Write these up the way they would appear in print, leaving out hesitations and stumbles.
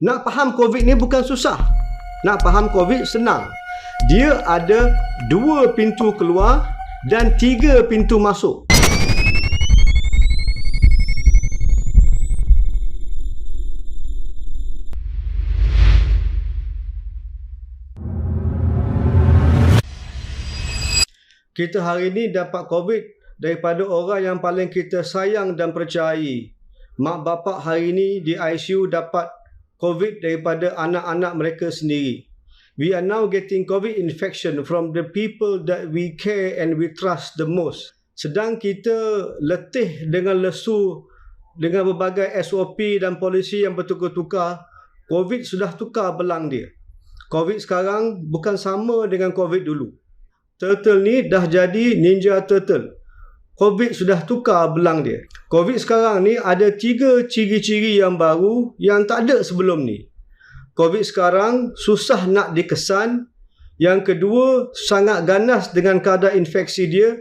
Nak faham COVID ni bukan susah. Nak faham COVID senang. Dia ada 2 pintu keluar dan 3 pintu masuk. Kita hari ini dapat COVID daripada orang yang paling kita sayang dan percayai. Mak bapak hari ini di ICU dapat COVID daripada anak-anak mereka sendiri. We are now getting COVID infection from the people that we care and we trust the most. Sedang kita letih dengan lesu dengan berbagai SOP dan polisi yang bertukar-tukar, COVID sudah tukar belang dia. COVID sekarang bukan sama dengan COVID dulu. Turtle ni dah jadi Ninja Turtle. COVID sudah tukar belang dia. COVID sekarang ni ada 3 ciri-ciri yang baru yang tak ada sebelum ni. COVID sekarang susah nak dikesan. Yang kedua, sangat ganas dengan kadar infeksi dia.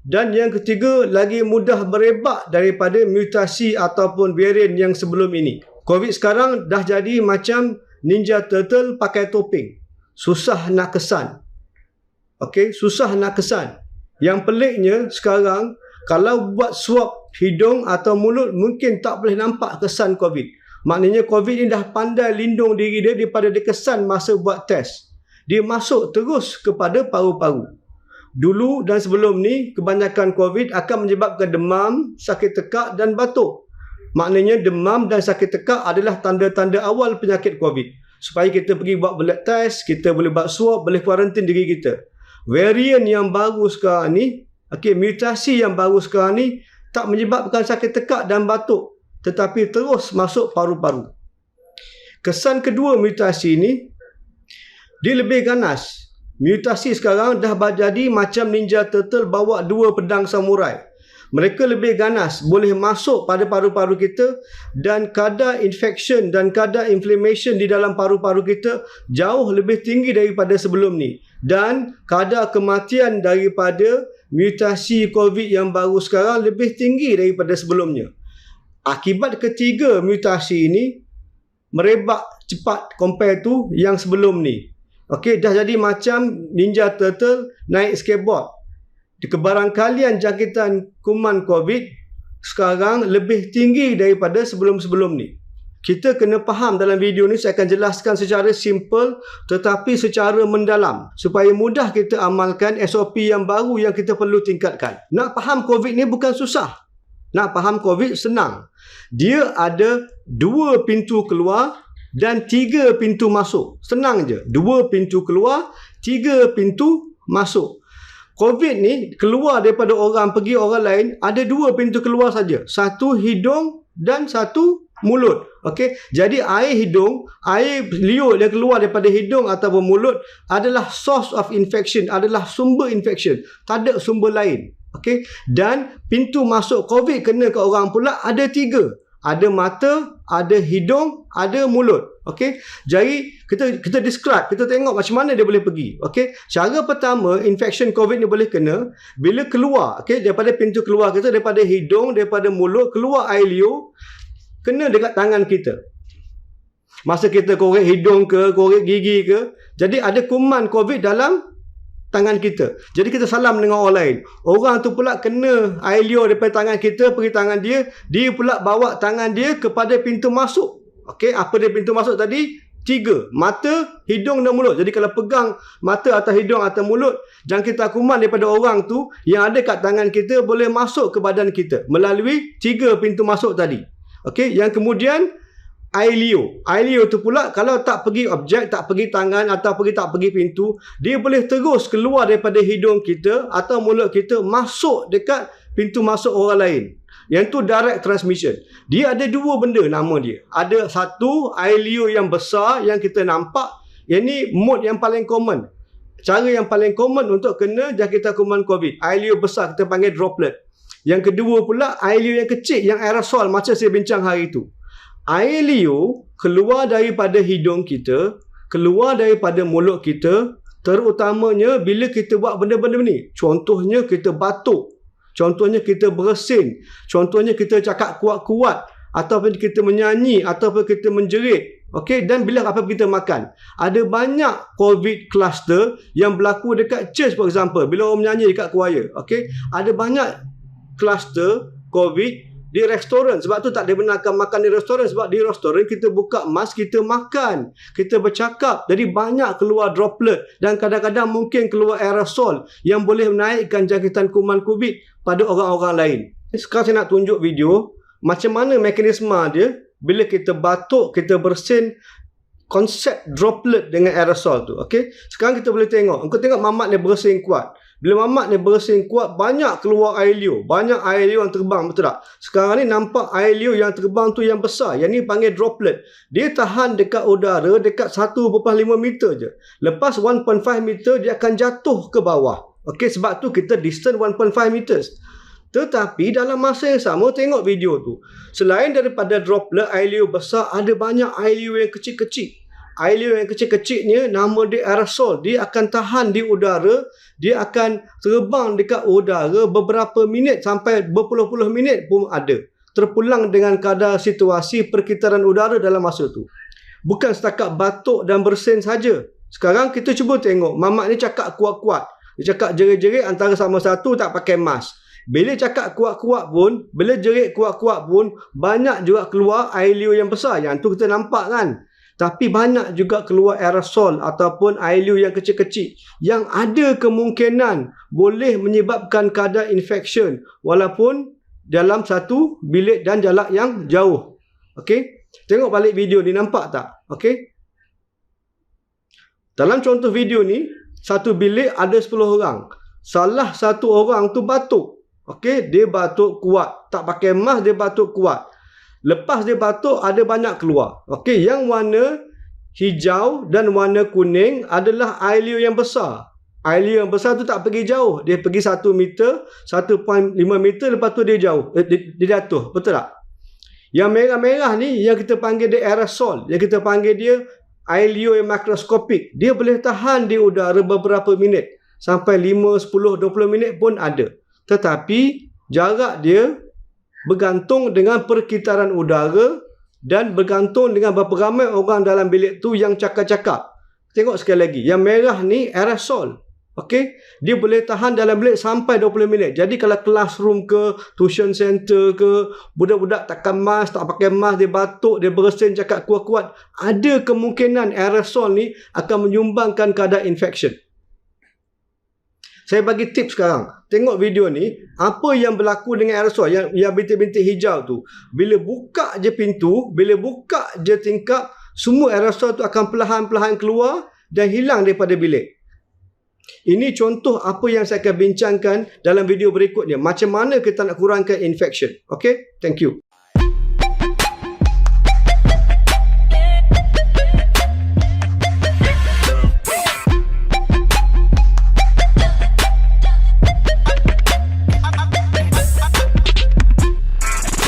Dan yang ketiga, lagi mudah berebak daripada mutasi ataupun varian yang sebelum ini. COVID sekarang dah jadi macam Ninja Turtle pakai topeng. Susah nak kesan. Okey, susah nak kesan. Yang peliknya sekarang, kalau buat swab hidung atau mulut, mungkin tak boleh nampak kesan COVID. Maknanya COVID ni dah pandai lindung diri dia daripada dikesan masa buat test. Dia masuk terus kepada paru-paru. Dulu dan sebelum ni, kebanyakan COVID akan menyebabkan demam, sakit tekak dan batuk. Maknanya demam dan sakit tekak adalah tanda-tanda awal penyakit COVID. Supaya kita pergi buat blood test, kita boleh buat swab, boleh kuarantin diri kita. Varian yang baru sekarang ni, mutasi yang baru sekarang ni tak menyebabkan sakit tekak dan batuk, tetapi terus masuk paru-paru. Kesan kedua mutasi ni, dia lebih ganas. Mutasi sekarang dah jadi macam Ninja Turtle bawa 2 pedang samurai. Mereka lebih ganas, boleh masuk pada paru-paru kita dan kadar infection dan kadar inflammation di dalam paru-paru kita jauh lebih tinggi daripada sebelum ni. Dan kadar kematian daripada mutasi COVID yang baru sekarang lebih tinggi daripada sebelumnya. Akibat ketiga mutasi ini merebak cepat compare tu yang sebelum ni. Okey, dah jadi macam Ninja Turtle naik skateboard. Di kebarangkalian jangkitan kuman COVID sekarang lebih tinggi daripada sebelum-sebelum ni. Kita kena faham dalam video ni, saya akan jelaskan secara simple tetapi secara mendalam supaya mudah kita amalkan SOP yang baru yang kita perlu tingkatkan. Nak faham COVID ni bukan susah. Nak faham COVID senang. Dia ada 2 pintu keluar dan 3 pintu masuk. Senang je. 2 pintu keluar, 3 pintu masuk. COVID ni keluar daripada orang pergi orang lain ada 2 pintu keluar saja. Satu hidung dan satu mulut. Okey, jadi air hidung, air liur yang keluar daripada hidung ataupun mulut adalah source of infection, adalah sumber infection. Tak ada sumber lain. Okey, dan pintu masuk COVID kena ke orang pula ada 3. Ada mata, ada hidung, ada mulut. Okey. Jadi kita describe, kita tengok macam mana dia boleh pergi. Okey. Cara pertama infection COVID ni boleh kena bila keluar, okey, daripada pintu keluar kita, daripada hidung, daripada mulut, keluar air liur, kena dekat tangan kita. Masa kita korek hidung ke, korek gigi ke, jadi ada kuman COVID dalam tangan kita. Jadi kita salam dengan orang lain. Orang tu pula kena air liur daripada tangan kita pergi tangan dia. Dia pula bawa tangan dia kepada pintu masuk. Okey, apa dia pintu masuk tadi? 3. Mata, hidung dan mulut. Jadi kalau pegang mata atau hidung atau mulut, jangkitan kuman daripada orang tu yang ada kat tangan kita boleh masuk ke badan kita melalui 3 pintu masuk tadi. Okey, yang kemudian air liur. Air liur tu pula kalau tak pergi objek, tak pergi tangan atau tak pergi pintu, dia boleh terus keluar daripada hidung kita atau mulut kita masuk dekat pintu masuk orang lain. Yang tu direct transmission. Dia ada 2 benda nama dia. Ada satu air liur yang besar yang kita nampak. Yang ni mode yang paling common. Cara yang paling common untuk kena jangkitan kuman COVID. Air liur besar kita panggil droplet. Yang kedua pula air liur yang kecil yang aerosol macam saya bincang hari tu. Air liur keluar daripada hidung kita, keluar daripada mulut kita, terutamanya bila kita buat benda-benda ni. Contohnya kita batuk, contohnya kita bersin, contohnya kita cakap kuat-kuat, ataupun kita menyanyi, ataupun kita menjerit. Okey, dan bila apa kita makan. Ada banyak COVID cluster yang berlaku dekat church for example. Bila orang menyanyi dekat choir. Okey, ada banyak cluster COVID di restoran. Sebab tu tak dibenarkan makan di restoran. Sebab di restoran kita buka mask, kita makan, kita bercakap. Jadi banyak keluar droplet dan kadang-kadang mungkin keluar aerosol yang boleh menaikkan jangkitan kuman COVID pada orang-orang lain. Sekarang saya nak tunjuk video macam mana mekanisme dia bila kita batuk, kita bersin, konsep droplet dengan aerosol tu. Okey, sekarang kita boleh tengok. Engkau tengok mamat dia bersin kuat. Bila mamat dia bersin kuat, banyak keluar air liur. Banyak air liur yang terbang, betul tak? Sekarang ni nampak air liur yang terbang tu yang besar. Yang ni panggil droplet. Dia tahan dekat udara dekat 1.5 meter je. Lepas 1.5 meter, dia akan jatuh ke bawah. Okey, sebab tu kita distance 1.5 meters. Tetapi dalam masa yang sama, tengok video tu. Selain daripada droplet air liur besar, ada banyak air liur yang kecil-kecil. Air liur yang kecil-kecilnya nama dia aerosol. Dia akan tahan di udara. Dia akan terbang dekat udara beberapa minit sampai berpuluh-puluh minit pun ada. Terpulang dengan kadar situasi perkitaran udara dalam masa tu. Bukan setakat batuk dan bersin saja. Sekarang kita cuba tengok. Mamat ni cakap kuat-kuat. Dia cakap jerit-jerit antara sama satu tak pakai mask. Bila cakap kuat-kuat pun, bila jerit kuat-kuat pun, banyak juga keluar air liur yang besar. Yang tu kita nampak kan. Tapi banyak juga keluar aerosol ataupun air liur yang kecil-kecil. Yang ada kemungkinan boleh menyebabkan kadar infection. Walaupun dalam satu bilik dan jarak yang jauh. Okey. Tengok balik video ni, nampak tak? Okey. Dalam contoh video ni, satu bilik ada 10 orang. Salah satu orang tu batuk. Okey, dia batuk kuat. Tak pakai mask, dia batuk kuat. Lepas dia batuk, ada banyak keluar. Okey, yang warna hijau dan warna kuning adalah air liur yang besar. Air liur yang besar tu tak pergi jauh. Dia pergi 1 meter, 1.5 meter, lepas tu dia jauh. Dia jatuh. Betul tak? Yang merah-merah ni, yang kita panggil dia aerosol. Yang kita panggil dia air liur yang makroskopik. Dia boleh tahan di udara beberapa minit. Sampai 5, 10, 20 minit pun ada. Tetapi jarak dia bergantung dengan perkitaran udara dan bergantung dengan berapa ramai orang dalam bilik tu yang cakap-cakap. Tengok sekali lagi. Yang merah ni aerosol. Okey, dia boleh tahan dalam bilik sampai 20 minit. Jadi kalau classroom ke, tuition center ke, budak-budak takkan mask, tak pakai mask, dia batuk, dia bersin, cakap kuat-kuat, ada kemungkinan aerosol ni akan menyumbangkan kadar infection. Saya bagi tips sekarang. Tengok video ni. Apa yang berlaku dengan aerosol yang bintik-bintik hijau tu. Bila buka je pintu, bila buka je tingkap, semua aerosol tu akan perlahan-perlahan keluar dan hilang daripada bilik. Ini contoh apa yang saya akan bincangkan dalam video berikutnya. Macam mana kita nak kurangkan infection. Okay? Thank you.